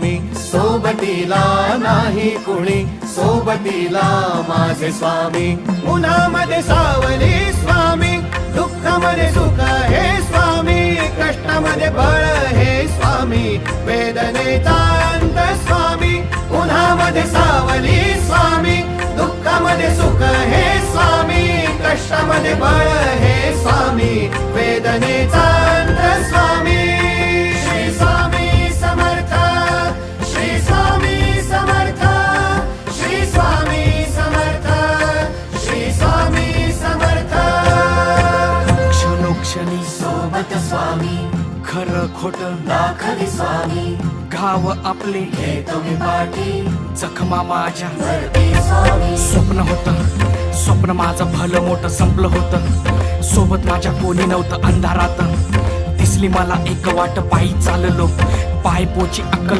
मी सोबतीला नाही कुणी, सोबतीला माझे स्वामी. उन्हामध्ये सावली स्वामी, दुःखामध्ये सुख हे स्वामी, कष्टामध्ये बळ हे स्वामी, वेदनेचा अंत स्वामी. उन्हामध्ये सावली स्वामी, दुःखामध्ये सुख हे स्वामी, कष्टामध्ये बळ हे स्वामी, वेदनेचा अंत स्वामी. श्री स्वामी समर्थ, श्री स्वामी समर्थ, श्री स्वामी समर्थ, श्री स्वामी समर्थ. क्षणोक्षणी सोबत स्वामी, खरं खोट दाखवी स्वामी, घाव आपले घेतो मी पाठी, जखमा माझ्या भरती स्वामी. स्वप्न होतं, स्वप्न माझं भलं मोठं संपलं होतं. सोबत माझ्या कोणी नव्हतं अंधारात. दिसली मला एक वाट, पायी चाललो, पाय पोची अक्कल